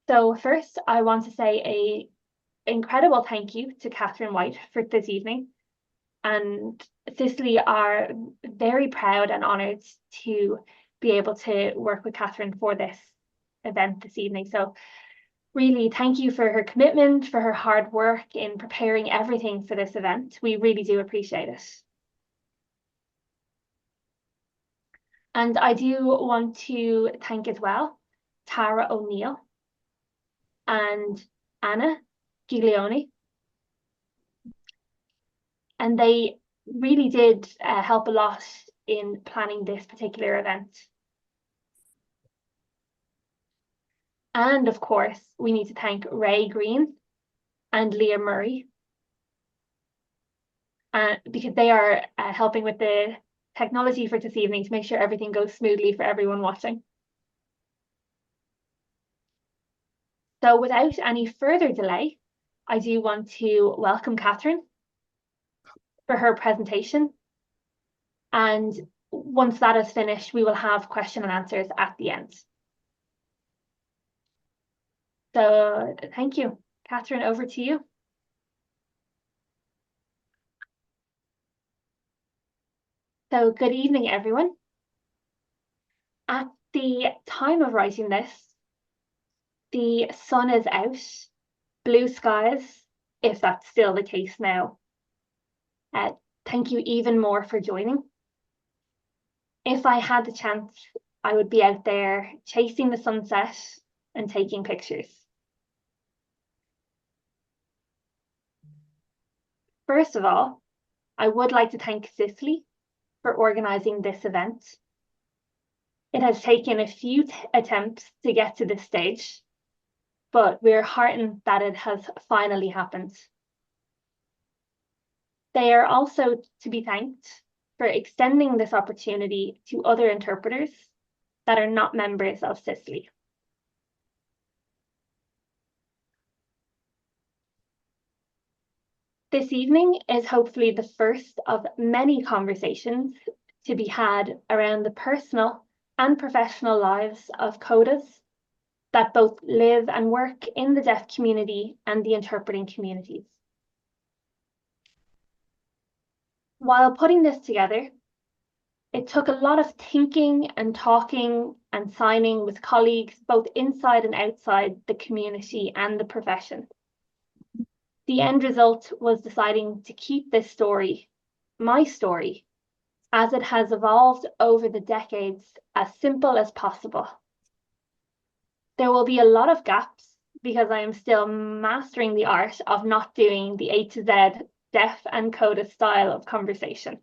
So first, I want to say a incredible thank you to Catherine White for this evening. And CISLI are very proud and honoured to be able to work with Catherine for this event this evening. So really, thank you for her commitment, for her hard work in preparing everything for this event. We really do appreciate it. And I do want to thank as well Tara O'Neill and Anna Giglione. And they really did help a lot in planning this particular event. And of course, we need to thank Ray Green and Leah Murray because they are helping with the technology for this evening to make sure everything goes smoothly for everyone watching. So without any further delay, I do want to welcome Catherine for her presentation. And once that is finished, we will have question and answers at the end. So thank you. Catherine, over to you. So good evening, everyone. At the time of writing this, the sun is out, blue skies, if that's still the case now. Thank you even more for joining. If I had the chance, I would be out there chasing the sunset and taking pictures. First of all, I would like to thank CISLI for organising this event. It has taken a few attempts to get to this stage, but we're heartened that it has finally happened. They are also to be thanked for extending this opportunity to other interpreters that are not members of CISLI. This evening is hopefully the first of many conversations to be had around the personal and professional lives of CODAs that both live and work in the deaf community and the interpreting communities. While putting this together, it took a lot of thinking and talking and signing with colleagues both inside and outside the community and the profession. The end result was deciding to keep this story, my story, as it has evolved over the decades, as simple as possible. There will be a lot of gaps because I am still mastering the art of not doing the A to Z deaf and CODA style of conversation.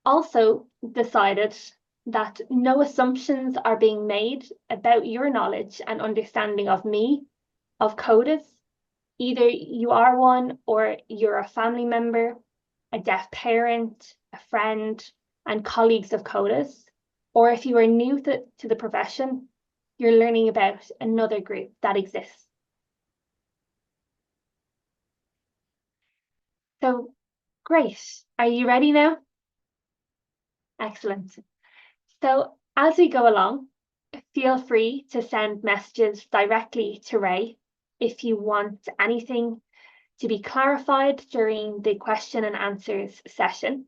Also decided that no assumptions are being made about your knowledge and understanding of me, of CODAs. Either you are one or you're a family member, a deaf parent, a friend, and colleagues of CODAs. Or if you are new to the profession, you're learning about another group that exists. So great, are you ready now? Excellent. So as we go along, feel free to send messages directly to Ray if you want anything to be clarified during the question and answers session,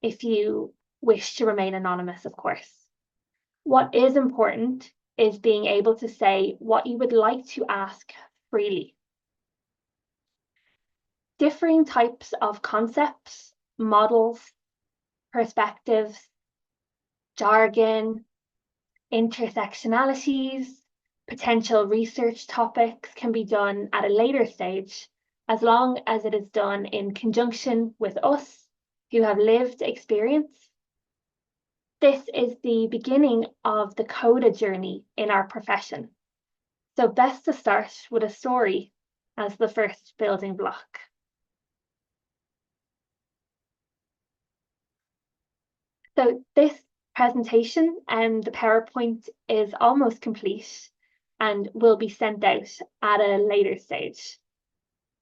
if you wish to remain anonymous, of course. What is important is being able to say what you would like to ask freely. Differing types of concepts, models, perspectives, jargon, intersectionalities, potential research topics can be done at a later stage, as long as it is done in conjunction with us who have lived experience. This is the beginning of the CODA journey in our profession. So best to start with a story as the first building block. So this presentation and the PowerPoint is almost complete and will be sent out at a later stage.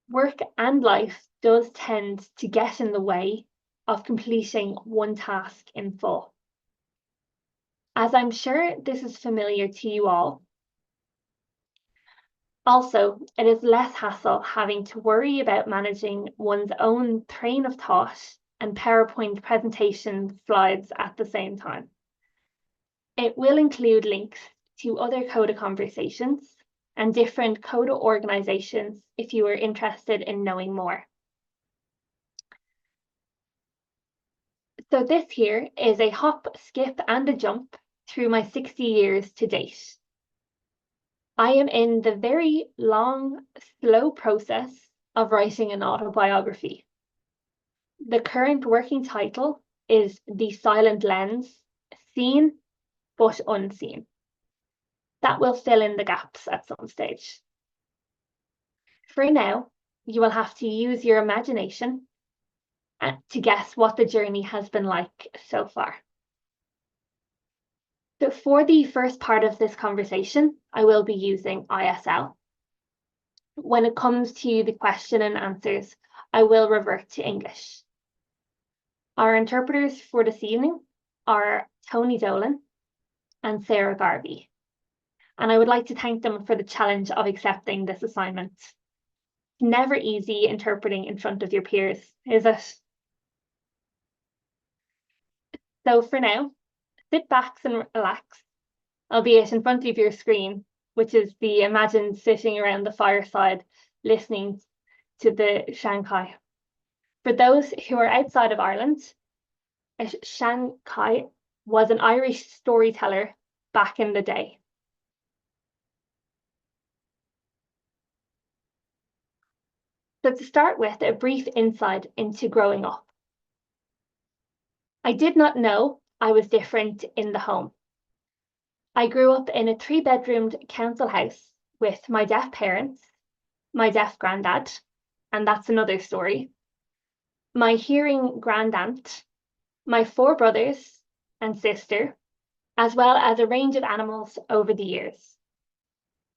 Work and life does tend to get in the way of completing one task in full. as I'm sure this is familiar to you all. Also, it is less hassle having to worry about managing one's own train of thought and PowerPoint presentation slides at the same time. It will include links to other CODA conversations and different CODA organizations if you are interested in knowing more. So this here is a hop, skip, and a jump through my 60 years to date. I am in the very long, slow process of writing an autobiography. The current working title is The Silent Lens, Seen but Unseen. That will fill in the gaps at some stage. For now, you will have to use your imagination to guess what the journey has been like so far. So for the first part of this conversation, I will be using ISL. When it comes to the question and answers, I will revert to English. Our interpreters for this evening are Tony Dolan and Sarah Garvey, and I would like to thank them for the challenge of accepting this assignment. Never easy interpreting in front of your peers, is it? So for now, sit back and relax, albeit in front of your screen, which is the imagined sitting around the fireside listening to the Shanghai. For those who are outside of Ireland, Shanghai was an Irish storyteller back in the day. So to start with, a brief insight into growing up. I did not know I was different in the home. I grew up in a 3-bedroomed council house with my deaf parents, my deaf granddad, and that's another story, my hearing grandaunt, my 4 brothers and sister, as well as a range of animals over the years.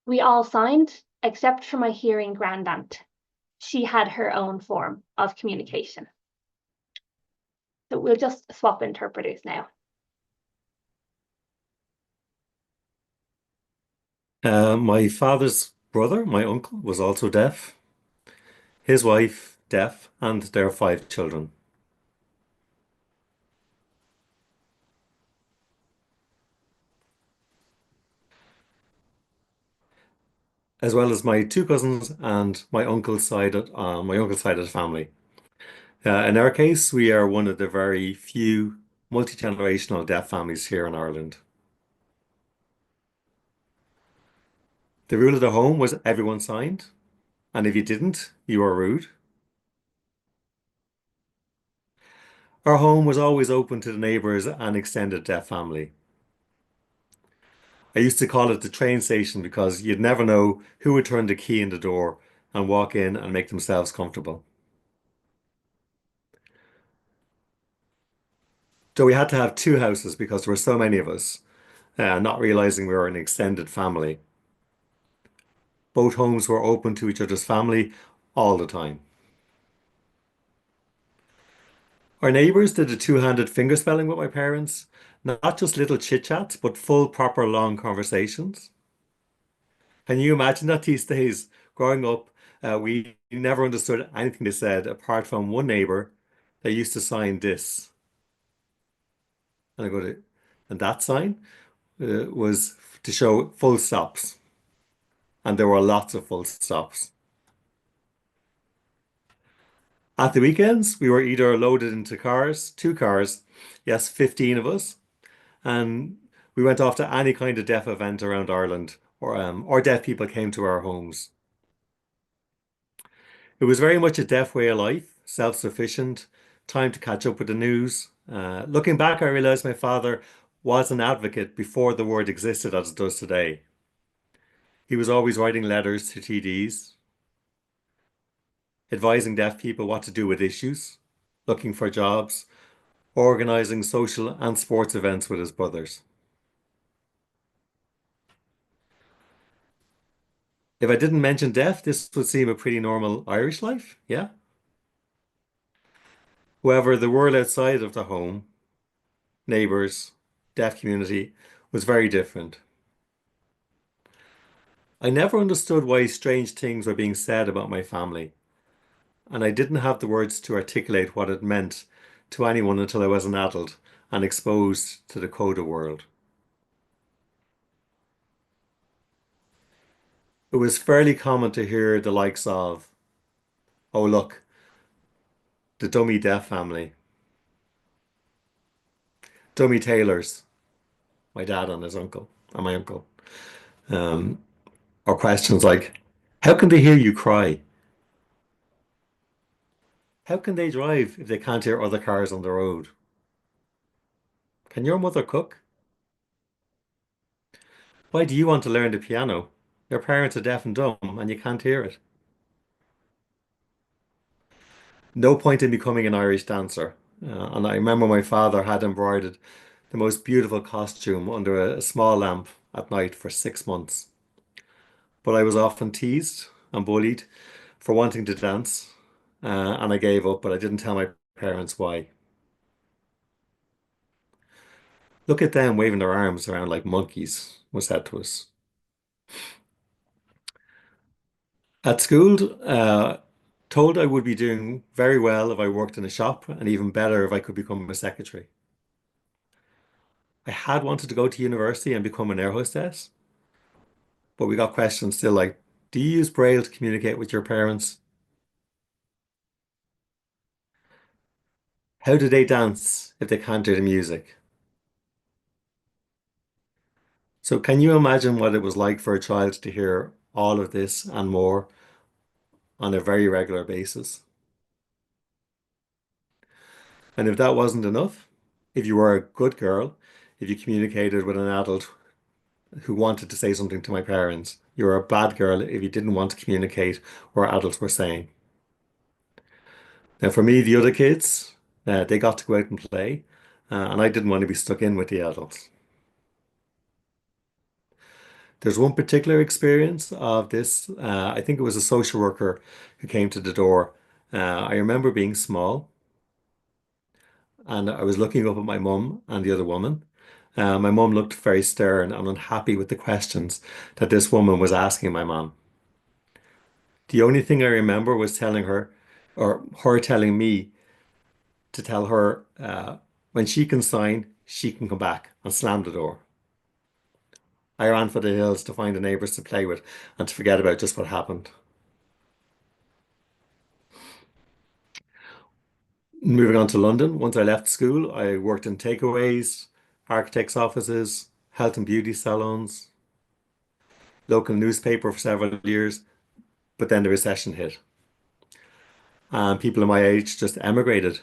We all signed, except for my hearing grandaunt. She had her own form of communication. So we'll just swap interpreters now. My father's brother, my uncle, was also deaf. His wife, deaf, and their 5 children. As well as my 2 cousins and my uncle's side of the family. In our case, we are one of the very few multi-generational deaf families here in Ireland. The rule of the home was everyone signed, and if you didn't, you were rude. Our home was always open to the neighbours and extended deaf family. I used to call it the train station because you'd never know who would turn the key in the door and walk in and make themselves comfortable. So we had to have 2 houses because there were so many of us, not realizing we were an extended family. Both homes were open to each other's family all the time. Our neighbours did a two-handed finger spelling with my parents, not just little chit-chats, but full, proper, long conversations. Can you imagine that these days? Growing up, we never understood anything they said apart from one neighbour that used to sign this. And I go to, and that sign was to show full stops. And there were lots of full stops. At the weekends, we were either loaded into cars, 2 cars, yes, 15 of us, and we went off to any kind of deaf event around Ireland, or deaf people came to our homes. It was very much a deaf way of life, self-sufficient, time to catch up with the news. Looking back, I realized my father was an advocate before the word existed as it does today. He was always writing letters to TDs, advising deaf people what to do with issues, looking for jobs, organising social and sports events with his brothers. If I didn't mention deaf, this would seem a pretty normal Irish life, yeah? However, the world outside of the home, neighbours, deaf community was very different. I never understood why strange things were being said about my family, and I didn't have the words to articulate what it meant to anyone until I was an adult and exposed to the CODA world. It was fairly common to hear the likes of, oh, look, the dummy deaf family, dummy tailors, my dad and his uncle, and my uncle. Um, or questions like, how can they hear you cry? How can they drive if they can't hear other cars on the road? Can your mother cook? Why do you want to learn the piano? Your parents are deaf and dumb and you can't hear it. No point in becoming an Irish dancer. And I remember my father had embroidered the most beautiful costume under a small lamp at night for 6 months. But I was often teased and bullied for wanting to dance, and I gave up, but I didn't tell my parents why. Look at them waving their arms around like monkeys, was said to us. At school, told I would be doing very well if I worked in a shop, and even better if I could become a secretary. I had wanted to go to university and become an air hostess, but we got questions still like, do you use Braille to communicate with your parents? How do they dance if they can't hear the music? So can you imagine what it was like for a child to hear all of this and more on a very regular basis? And if that wasn't enough, if you were a good girl, if you communicated with an adult who wanted to say something to my parents, you were a bad girl if you didn't want to communicate what adults were saying. Now, for me, the other kids, they got to go out and play, and I didn't want to be stuck in with the adults. There's one particular experience of this. I think it was a social worker who came to the door. I remember being small, and I was looking up at my mum and the other woman. My mum looked very stern and unhappy with the questions that this woman was asking my mum. The only thing I remember was telling her, or her telling me to tell her when she can sign, she can come back and slam the door. I ran for the hills to find the neighbours to play with and to forget about just what happened. Moving on to London, once I left school, I worked in takeaways, architects' offices, health and beauty salons, local newspaper for several years, but then the recession hit. And people in my age just emigrated.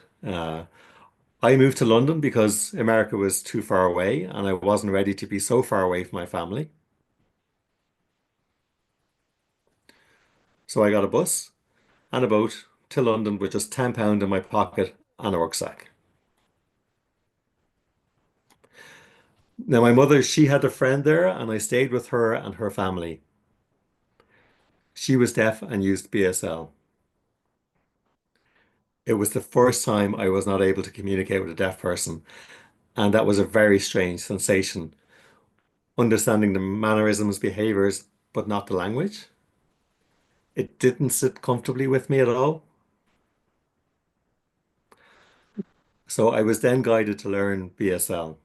I moved to London because America was too far away and I wasn't ready to be so far away from my family. So I got a bus and a boat to London with just £10 in my pocket and a rucksack. Now, my mother, she had a friend there and I stayed with her and her family. She was deaf and used BSL. It was the first time I was not able to communicate with a deaf person, and that was a very strange sensation. Understanding the mannerisms, behaviors, but not the language. It didn't sit comfortably with me at all. So I was then guided to learn BSL.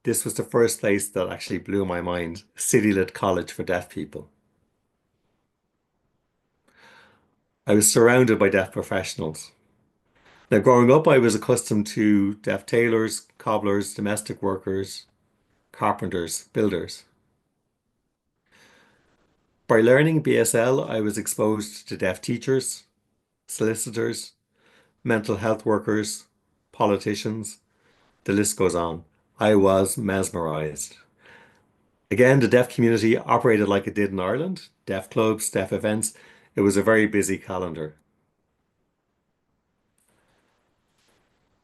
This was the first place that actually blew my mind, City Lit College for deaf people. I was surrounded by deaf professionals. Now, growing up, I was accustomed to deaf tailors, cobblers, domestic workers, carpenters, builders. By learning BSL, I was exposed to deaf teachers, solicitors, mental health workers, politicians, the list goes on. I was mesmerized. Again, the deaf community operated like it did in Ireland, deaf clubs, deaf events. It was a very busy calendar.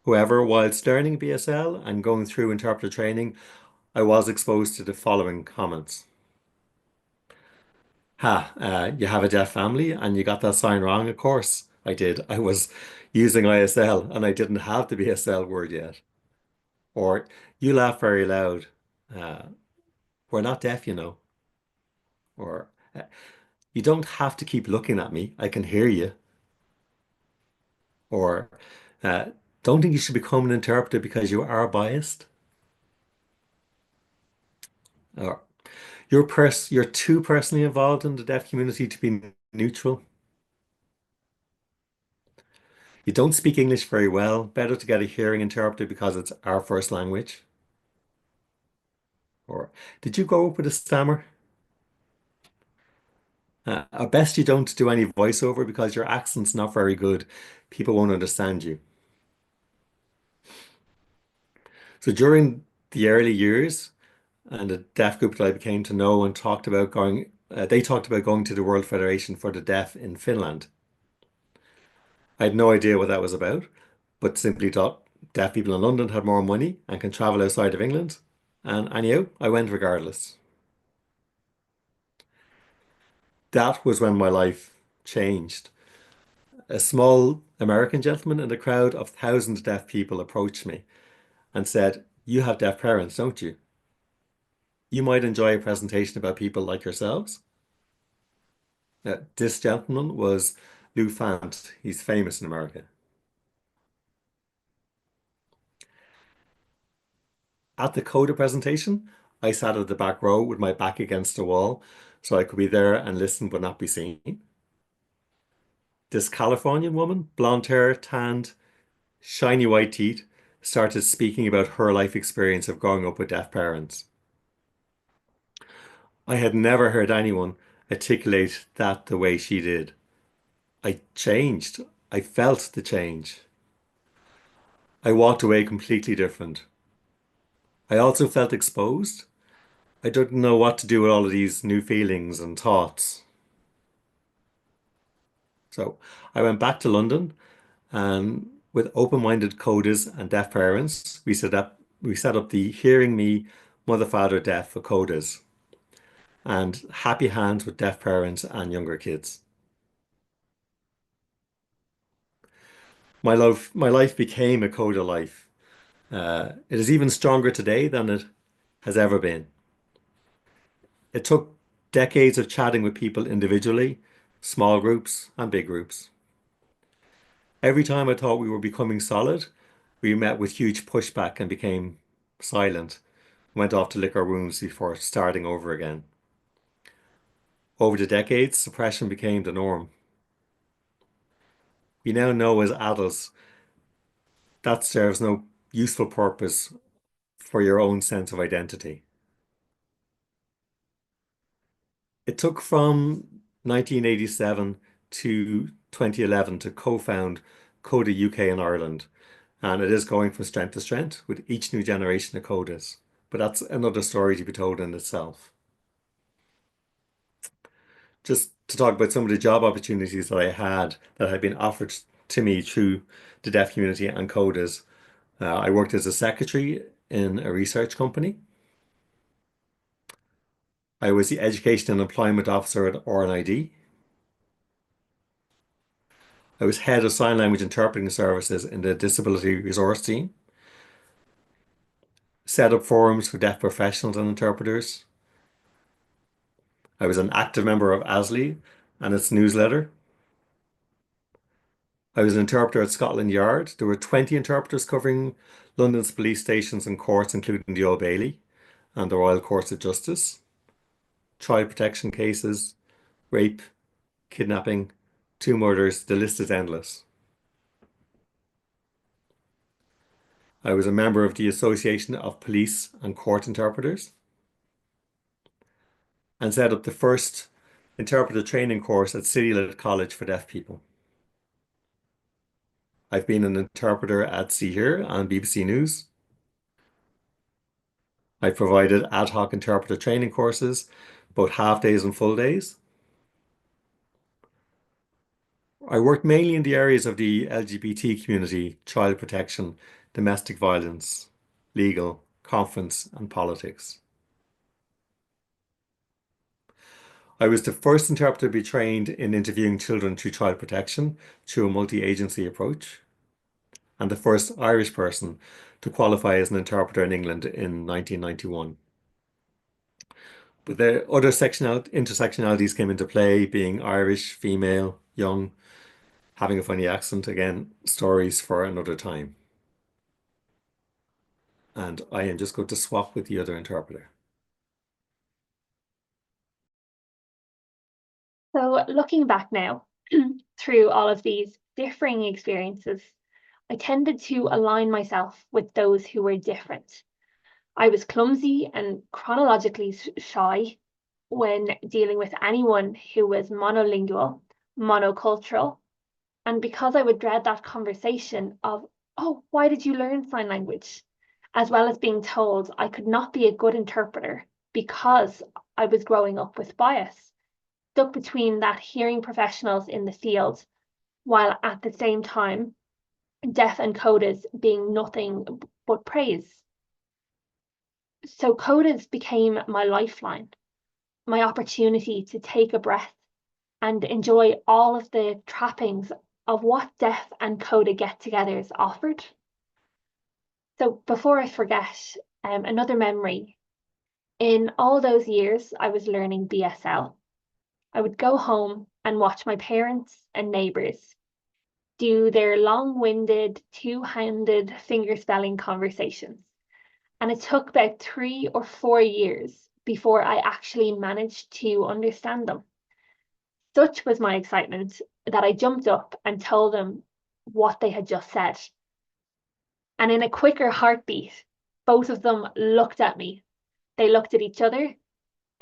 However, whilst learning BSL and going through interpreter training, I was exposed to the following comments. You have a deaf family and you got that sign wrong? Of course I did. I was using ISL and I didn't have the BSL word yet. Or you laugh very loud. Uh, we're not deaf, you know. Or you don't have to keep looking at me. I can hear you. Or uh, don't think you should become an interpreter because you are biased. Or you're too personally involved in the deaf community to be neutral. You don't speak English very well. Better to get a hearing interpreter because it's our first language. Or did you grow up with a stammer? At best, you don't do any voiceover because your accent's not very good. People won't understand you. So during the early years and the deaf group that I became to know and talked about going, they talked about going to the World Federation for the Deaf in Finland. I had no idea what that was about, but simply thought deaf people in London had more money and can travel outside of England. And anyhow, I went regardless. That was when my life changed. A small American gentleman in a crowd of thousands of deaf people approached me and said, "You have deaf parents, don't you? You might enjoy a presentation about people like yourselves." This gentleman was Lou Fant. He's famous in America. At the CODA presentation, I sat at the back row with my back against the wall so I could be there and listen but not be seen. This Californian woman, blonde hair, tanned, shiny white teeth, started speaking about her life experience of growing up with deaf parents. I had never heard anyone articulate that the way she did. I changed. I felt the change. I walked away completely different. I also felt exposed. I didn't know what to do with all of these new feelings and thoughts. So I went back to London and with open-minded coders and deaf parents, we set up the Hearing Me Mother Father Deaf for coders and Happy Hands with deaf parents and younger kids. My life became a coda life. It is even stronger today than it has ever been. It took decades of chatting with people individually, small groups and big groups. Every time I thought we were becoming solid, we met with huge pushback and became silent, went off to lick our wounds before starting over again. Over the decades, suppression became the norm. We now know as adults that serves no useful purpose for your own sense of identity. It took from 1987 to 2011 to co-found CODA UK in Ireland, and it is going from strength to strength with each new generation of CODAs. But that's another story to be told in itself. Just to talk about some of the job opportunities that I had that had been offered to me through the deaf community and CODAs. I worked as a secretary in a research company. I was the education and employment officer at RNID. I was head of sign language interpreting services in the disability resource team. Set up forums for deaf professionals and interpreters. I was an active member of CISLI and its newsletter. I was an interpreter at Scotland Yard. There were 20 interpreters covering London's police stations and courts, including the Old Bailey and the Royal Courts of Justice, child protection cases, rape, kidnapping, two murders. The list is endless. I was a member of the Association of Police and Court Interpreters and set up the first interpreter training course at CISLI College for deaf people. I've been an interpreter at See Here and BBC News. I provided ad hoc interpreter training courses, both half days and full days. I worked mainly in the areas of the LGBT community, child protection, domestic violence, legal, conference, and politics. I was the first interpreter to be trained in interviewing children through child protection through a multi-agency approach, and the first Irish person to qualify as an interpreter in England in 1991. But the other intersectionalities came into play, being Irish, female, young, having a funny accent. Again, stories for another time. And I am just going to swap with the other interpreter. So looking back now, through all of these differing experiences, I tended to align myself with those who were different. I was clumsy and chronologically shy when dealing with anyone who was monolingual, monocultural, and because I would dread that conversation of, oh, why did you learn sign language? As well as being told I could not be a good interpreter because I was growing up with bias, stuck between that hearing professionals in the field, while at the same time, deaf and CODAs being nothing but praise. So CODAs became my lifeline, my opportunity to take a breath and enjoy all of the trappings of what deaf and CODA get-togethers offered. So before I forget, another memory. In all those years I was learning BSL, I would go home and watch my parents and neighbours do their long-winded, two-handed finger-spelling conversations. And it took about 3 or 4 years before I actually managed to understand them. Such was my excitement that I jumped up and told them what they had just said. And in a quicker heartbeat, both of them looked at me. They looked at each other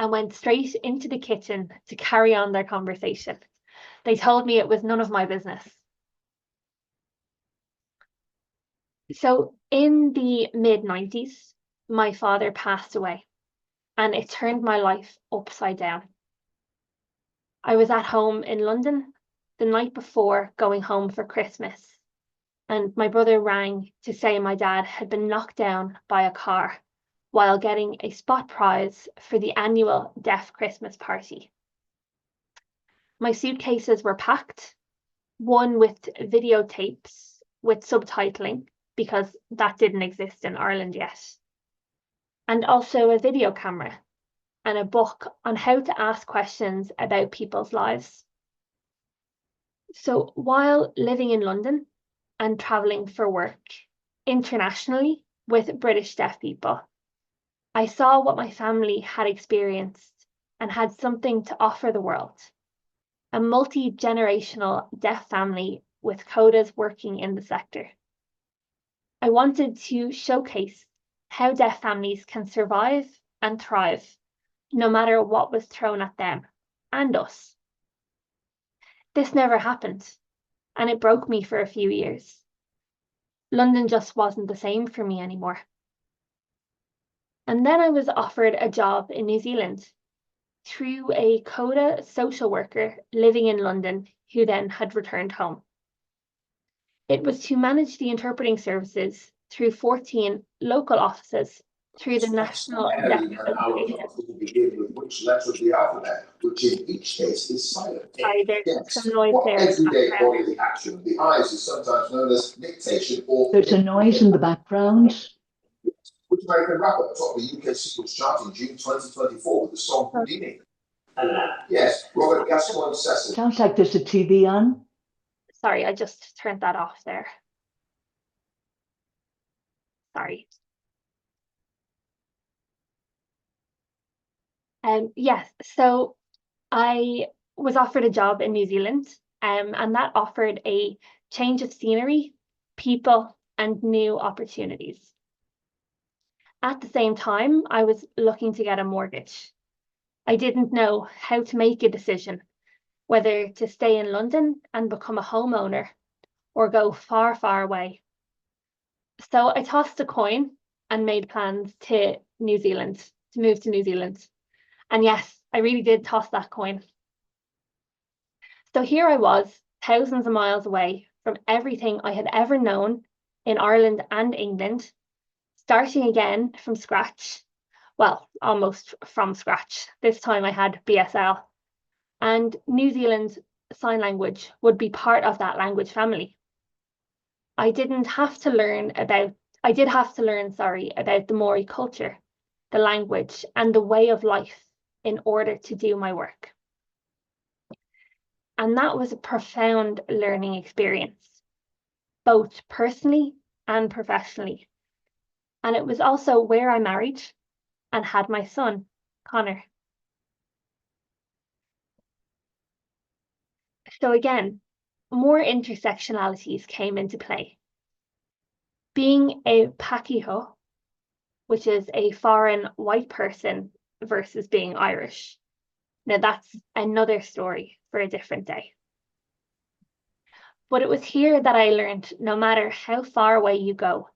and went straight into the kitchen to carry on their conversation. They told me it was none of my business. So in the mid-90s, my father passed away, and it turned my life upside down. I was at home in London the night before going home for Christmas, and my brother rang to say my dad had been knocked down by a car while getting a spot prize for the annual Deaf Christmas party. My suitcases were packed, one with videotapes with subtitling, because that didn't exist in Ireland yet, and also a video camera and a book on how to ask questions about people's lives. So while living in London and traveling for work internationally with British deaf people, I saw what my family had experienced and had something to offer the world. A multi-generational deaf family with CODAs working in the sector. I wanted to showcase how deaf families can survive and thrive, no matter what was thrown at them and us. This never happened, and it broke me for a few years. London just wasn't the same for me anymore. And then I was offered a job in New Zealand through a CODA social worker living in London who then had returned home. It was to manage the interpreting services through 14 local offices through the National Deaf Association. Begin with which letter of the alphabet, which in each case is silent. Sorry, there's Yes. some noise What there. everyday bodily action of the eyes is sometimes known as dictation or... There's a noise in the background. Which American rapper atop the UK singles chart in June 2024 with the song Houdini? Yes, Robert Gascoigne Cecil. Sounds like there's a TV on. Sorry, I just turned that off there. Sorry. Yes, so I was offered a job in New Zealand, and that offered a change of scenery, people, and new opportunities. At the same time, I was looking to get a mortgage. I didn't know how to make a decision, whether to stay in London and become a homeowner or go far, far away. So I tossed a coin and made plans to New Zealand, to move to New Zealand. And yes, I really did toss that coin. So here I was, thousands of miles away from everything I had ever known in Ireland and England, starting again from scratch. Well, almost from scratch. This time I had BSL. And New Zealand's sign language would be part of that language family. I didn't have to learn about I did have to learn, about the Maori culture, the language, and the way of life in order to do my work. And that was a profound learning experience, both personally and professionally. And it was also where I married and had my son, Connor. So again, more intersectionalities came into play. Being a Pakiho, which is a foreign white person, versus being Irish. Now that's another story for a different day. But it was here that I learned no matter how far away you go,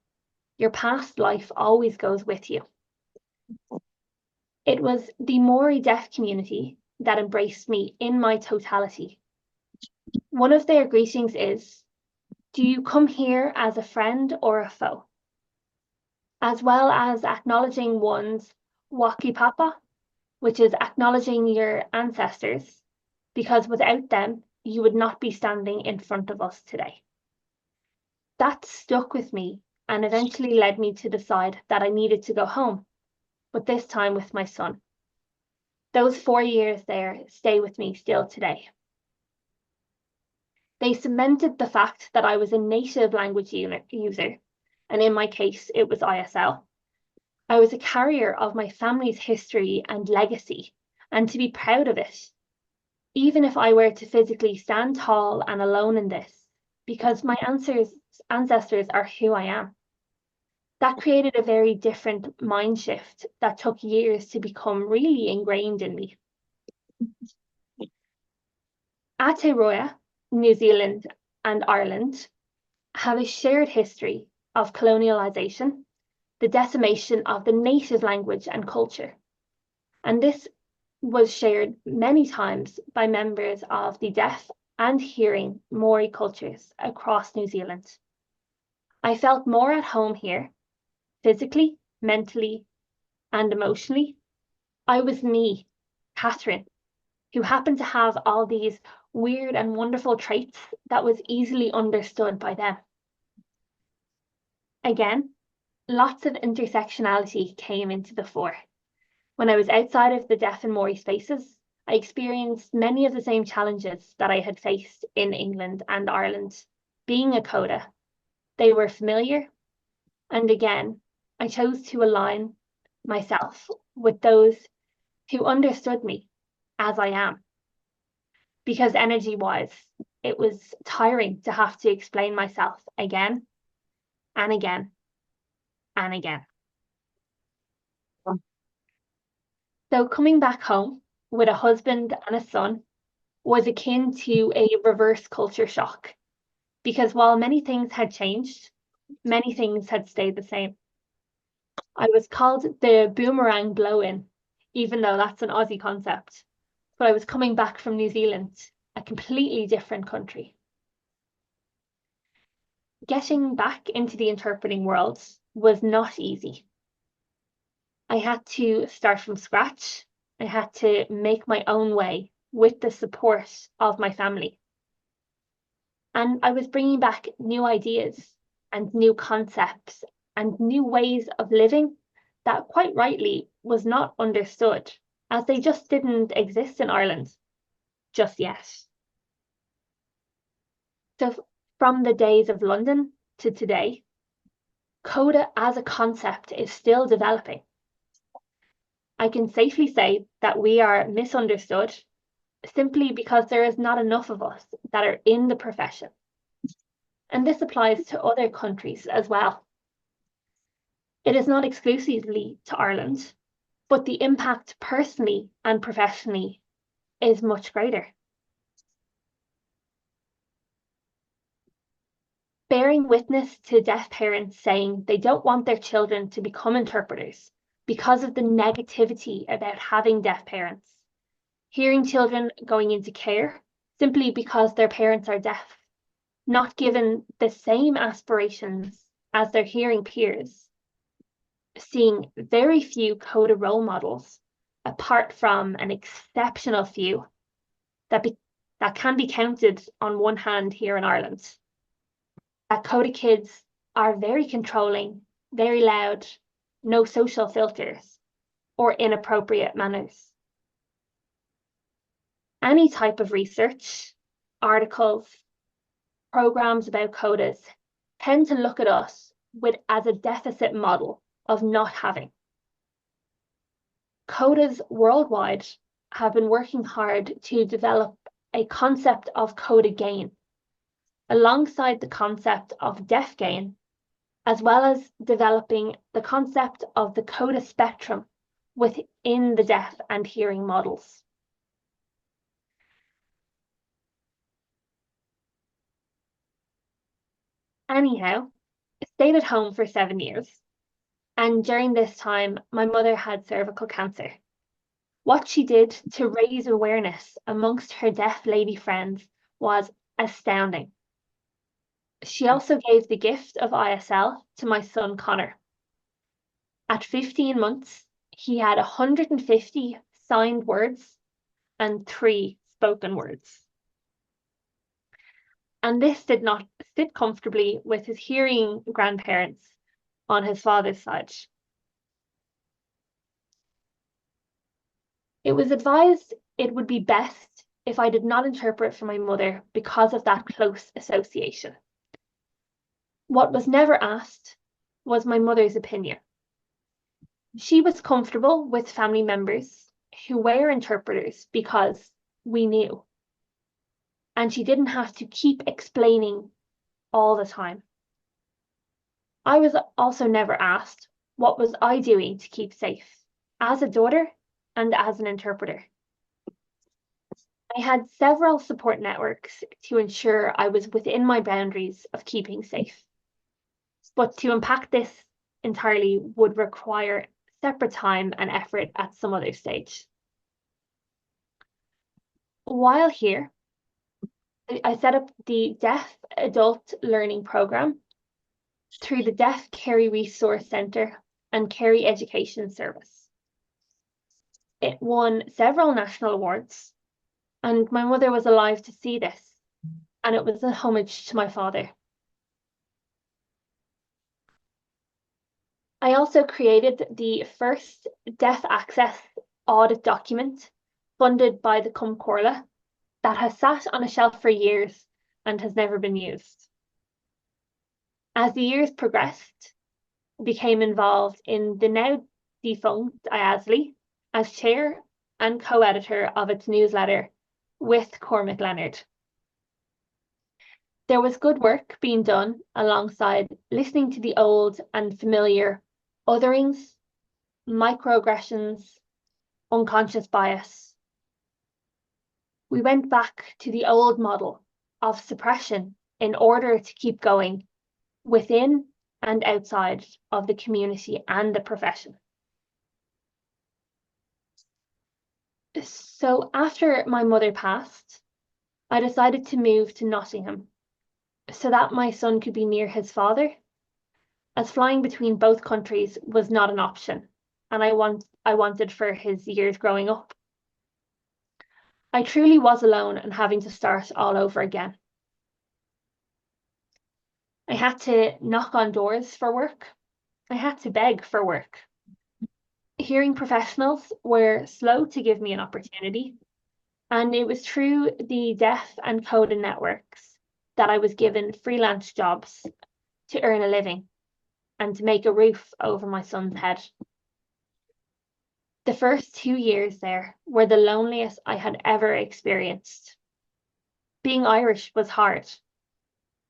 your past life always goes with you. It was the Maori deaf community that embraced me in my totality. One of their greetings is, "Do you come here as a friend or a foe?" As well as acknowledging one's waki papa, which is acknowledging your ancestors, because without them, you would not be standing in front of us today. That stuck with me and eventually led me to decide that I needed to go home, but this time with my son. Those 4 years there stay with me still today. They cemented the fact that I was a native language user, and in my case, it was ISL. I was a carrier of my family's history and legacy, and to be proud of it, even if I were to physically stand tall and alone in this, because my ancestors are who I am. That created a very different mind shift that took years to become really ingrained in me. Aotearoa, New Zealand and Ireland have a shared history of colonialisation, the decimation of the native language and culture. And this was shared many times by members of the deaf and hearing Maori cultures across New Zealand. I felt more at home here, physically, mentally, and emotionally. I was me, Catherine, who happened to have all these weird and wonderful traits that was easily understood by them. Again, lots of intersectionality came into the fore. When I was outside of the deaf and Maori spaces, I experienced many of the same challenges that I had faced in England and Ireland. Being a CODA, they were familiar, and again, I chose to align myself with those who understood me as I am. Because energy-wise, it was tiring to have to explain myself again and again and again. So coming back home with a husband and a son was akin to a reverse culture shock, because while many things had changed, many things had stayed the same. I was called the boomerang blow-in, even though that's an Aussie concept, but I was coming back from New Zealand, a completely different country. Getting back into the interpreting world was not easy. I had to start from scratch. I had to make my own way with the support of my family. And I was bringing back new ideas and new concepts and new ways of living that quite rightly was not understood, as they just didn't exist in Ireland just yet. So from the days of London to today, CODA as a concept is still developing. I can safely say that we are misunderstood simply because there is not enough of us that are in the profession. And this applies to other countries as well. It is not exclusively to Ireland, but the impact personally and professionally is much greater. Bearing witness to deaf parents saying they don't want their children to become interpreters because of the negativity about having deaf parents. Hearing children going into care simply because their parents are deaf, not given the same aspirations as their hearing peers. Seeing very few CODA role models, apart from an exceptional few that can be counted on one hand here in Ireland. That CODA kids are very controlling very loud, no social filters, or inappropriate manners. Any type of research, articles, programs about CODAs tend to look at us as a deficit model of not having. CODAs worldwide have been working hard to develop a concept of CODA gain, alongside the concept of deaf gain, as well as developing the concept of the CODA spectrum within the deaf and hearing models. Anyhow, I stayed at home for 7 years, and during this time, my mother had cervical cancer. What she did to raise awareness amongst her deaf lady friends was astounding. She also gave the gift of ISL to my son Connor. At 15 months, he had 150 signed words and 3 spoken words. And this did not sit comfortably with his hearing grandparents on his father's side. It was advised it would be best if I did not interpret for my mother because of that close association. What was never asked was my mother's opinion. She was comfortable with family members who were interpreters because we knew. And she didn't have to keep explaining all the time. I was also never asked what was I doing to keep safe as a daughter and as an interpreter. I had several support networks to ensure I was within my boundaries of keeping safe. But to unpack this entirely would require separate time and effort at some other stage. While here, I set up the Deaf Adult Learning Programme through the Deaf Kerry Resource Centre and Kerry Education Service. It won several national awards, and my mother was alive to see this, and it was a homage to my father. I also created the first Deaf Access audit document funded by the CODA that has sat on a shelf for years and has never been used. As the years progressed, I became involved in the now defunct CISLI as chair and co-editor of its newsletter with Cormac Leonard. There was good work being done alongside listening to the old and familiar otherings, microaggressions, unconscious bias. We went back to the old model of suppression in order to keep going within and outside of the community and the profession. So after my mother passed, I decided to move to Nottingham so that my son could be near his father, as flying between both countries was not an option, and I wanted for his years growing up. I truly was alone and having to start all over again. I had to knock on doors for work. I had to beg for work. Hearing professionals were slow to give me an opportunity, and it was through the Deaf and CODA networks that I was given freelance jobs to earn a living and to make a roof over my son's head. The first 2 years there were the loneliest I had ever experienced. Being Irish was hard,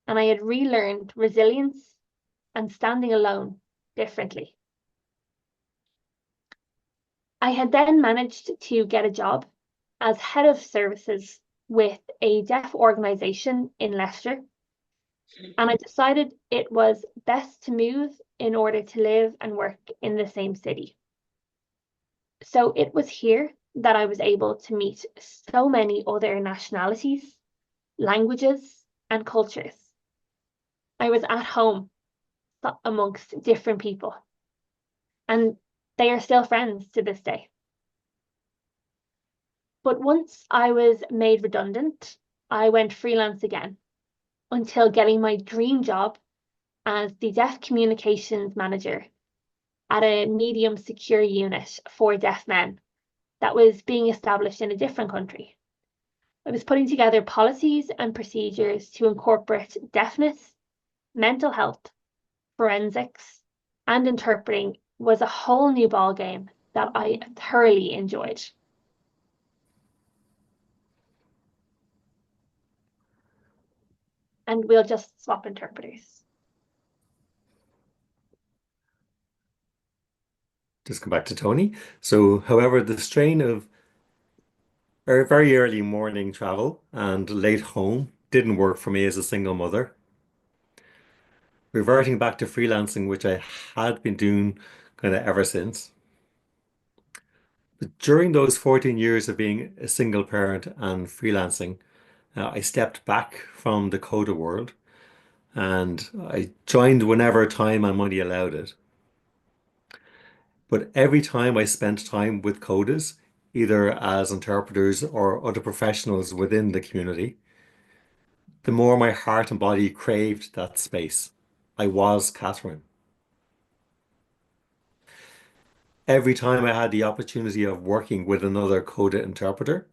and I had relearned resilience and standing alone differently. I had then managed to get a job as head of services with a deaf organisation in Leicester, and I decided it was best to move in order to live and work in the same city. So it was here that I was able to meet so many other nationalities, languages, and cultures. I was at home amongst different people, and they are still friends to this day. But once I was made redundant, I went freelance again until getting my dream job as the Deaf Communications Manager at a medium secure unit for deaf men that was being established in a different country. I was putting together policies and procedures to incorporate deafness, mental health, forensics, and interpreting was a whole new ballgame that I thoroughly enjoyed. And we'll just swap interpreters. Just come back to Tony. So, however, the strain of very early morning travel and late home didn't work for me as a single mother. Reverting back to freelancing, which I had been doing kind of ever since. But during those 14 years of being a single parent and freelancing, I stepped back from the CODA world and I joined whenever time and money allowed it. But every time I spent time with CODAs, either as interpreters or other professionals within the community, the more my heart and body craved that space. I was Catherine. Every time I had the opportunity of working with another CODA interpreter,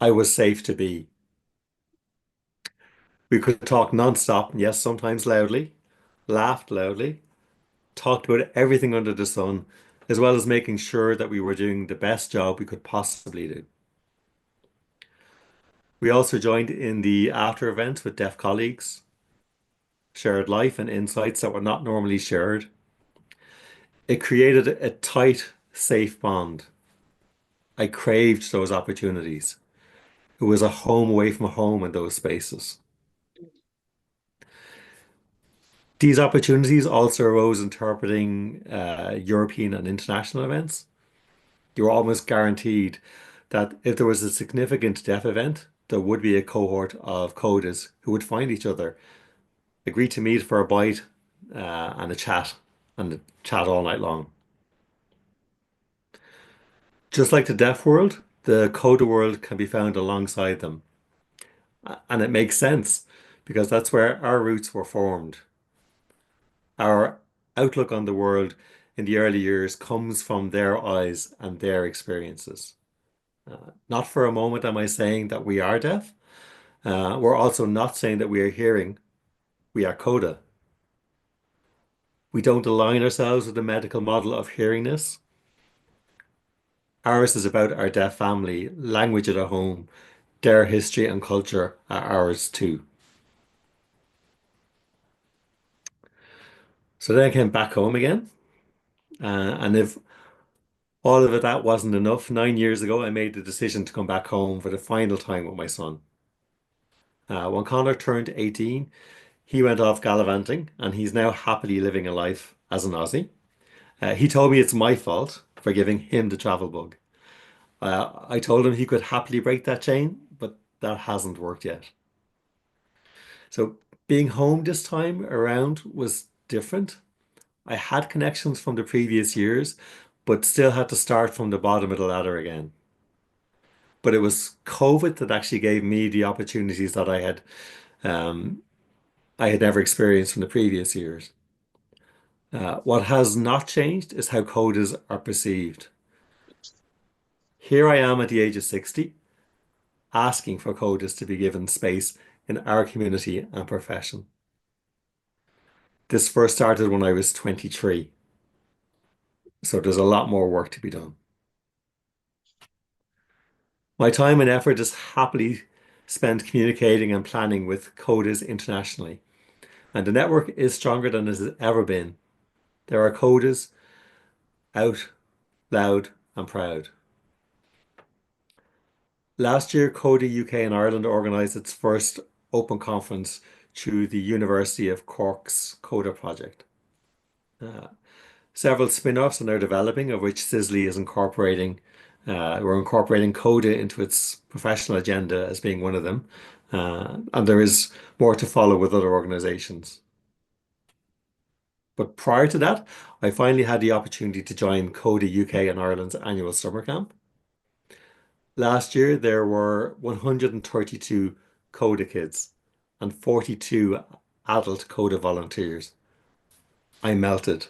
I was safe to be. We could talk nonstop, yes, sometimes loudly, laughed loudly, talked about everything under the sun, as well as making sure that we were doing the best job we could possibly do. We also joined in the after events with deaf colleagues, shared life and insights that were not normally shared. It created a tight, safe bond. I craved those opportunities. It was a home away from home in those spaces. These opportunities also arose interpreting European and international events. You were almost guaranteed that if there was a significant deaf event, there would be a cohort of coders who would find each other, agree to meet for a bite and a chat all night long. Just like the deaf world, the coda world can be found alongside them. And it makes sense because that's where our roots were formed. Our outlook on the world in the early years comes from their eyes and their experiences. Not for a moment am I saying that we are deaf. We're also not saying that we are hearing. We are coda. We don't align ourselves with the medical model of hearingness. Ours is about our deaf family, language at our home, their history and culture are ours too. So then I came back home again. And if all of that wasn't enough, 9 years ago, I made the decision to come back home for the final time with my son. When Connor turned 18, he went off gallivanting and he's now happily living a life as an Aussie. He told me it's my fault for giving him the travel bug. I told him he could happily break that chain, but that hasn't worked yet. So being home this time around was different. I had connections from the previous years, but still had to start from the bottom of the ladder again. But it was COVID that actually gave me the opportunities that um, I had never experienced from the previous years. What has not changed is how coders are perceived. Here I am at the age of 60, asking for coders to be given space in our community and profession. This first started when I was 23, so there's a lot more work to be done. My time and effort is happily spent communicating and planning with coders internationally, and the network is stronger than it has ever been. There are coders out, loud, and proud. Last year, CODA UK and Ireland organised its first open conference through the University of Cork's CODA project. Several spin-offs are now developing, of which CISLI is incorporating. We're incorporating CODA into its professional agenda as being one of them. And there is more to follow with other organisations. But prior to that, I finally had the opportunity to join CODA UK and Ireland's annual summer camp. Last year, there were 132 CODA kids and 42 adult CODA volunteers. I melted.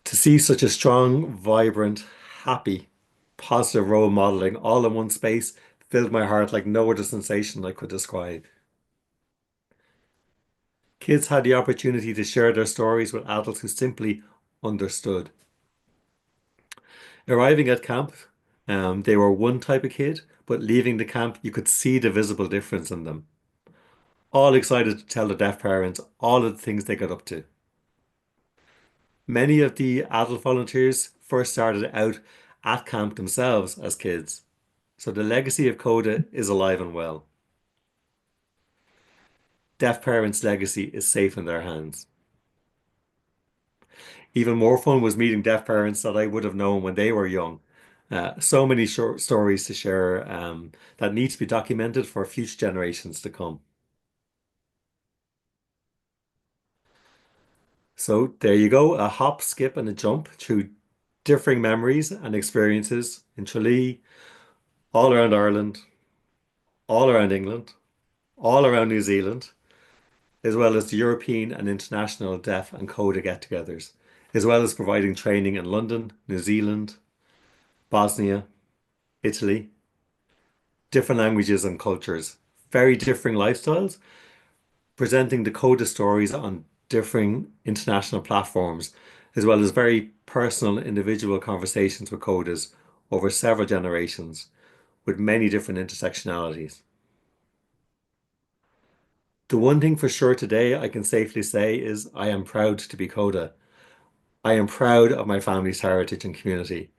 To see such a strong, vibrant, happy, positive role modeling all in one space filled my heart like no other sensation I could describe. Kids had the opportunity to share their stories with adults who simply understood. Arriving at camp, they were one type of kid, but leaving the camp, you could see the visible difference in them. All excited to tell the deaf parents all of the things they got up to. Many of the adult volunteers first started out at camp themselves as kids, so the legacy of CODA is alive and well. Deaf parents' legacy is safe in their hands. Even more fun was meeting deaf parents that I would have known when they were young. So many short stories to share that need to be documented for future generations to come. So there you go, a hop, skip, and a jump through differing memories and experiences in Tralee, all around Ireland, all around England, all around New Zealand, as well as the European and international deaf and CODA get-togethers, as well as providing training in London, New Zealand, Bosnia, Italy, different languages and cultures, very differing lifestyles, presenting the CODA stories on differing international platforms, as well as very personal individual conversations with CODAs over several generations with many different intersectionalities. The one thing for sure today I can safely say is I am proud to be CODA. I am proud of my family's heritage and community.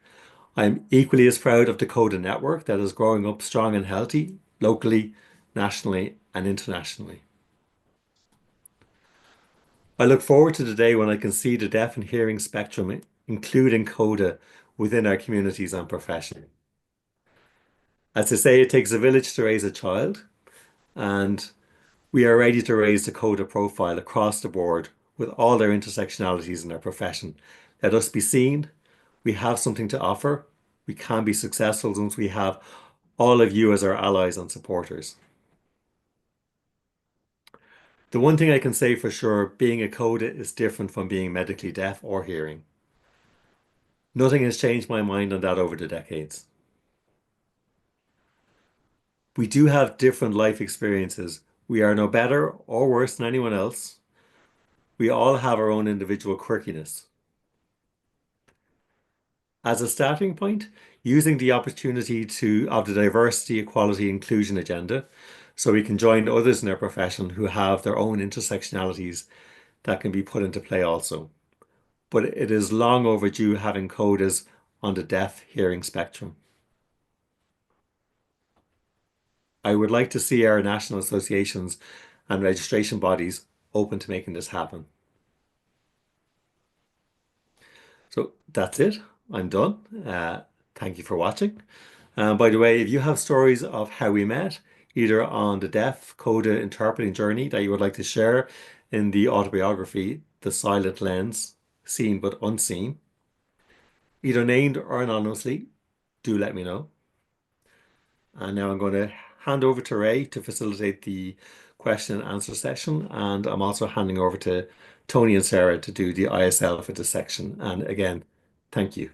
I am equally as proud of the CODA network that is growing up strong and healthy, locally, nationally, and internationally. I look forward to the day when I can see the deaf and hearing spectrum, including CODA, within our communities and profession. As they say, it takes a village to raise a child, and we are ready to raise the CODA profile across the board with all their intersectionalities in our profession. Let us be seen. We have something to offer. We can be successful once we have all of you as our allies and supporters. The one thing I can say for sure, being a CODA is different from being medically deaf or hearing. Nothing has changed my mind on that over the decades. We do have different life experiences. We are no better or worse than anyone else. We all have our own individual quirkiness. As a starting point, using the opportunity of the diversity, equality, inclusion agenda, so we can join others in our profession who have their own intersectionalities that can be put into play also. But it is long overdue having CODAs on the deaf hearing spectrum. I would like to see our national associations and registration bodies open to making this happen. So that's it. I'm done. Thank you for watching. By the way, if you have stories of how we met, either on the deaf CODA interpreting journey that you would like to share in the autobiography, The Silent Lens, Seen but Unseen, either named or anonymously, do let me know. And now I'm going to hand over to Ray to facilitate the question and answer session. And I'm also handing over to Tony and Sarah to do the ISL for this section. And again, thank you.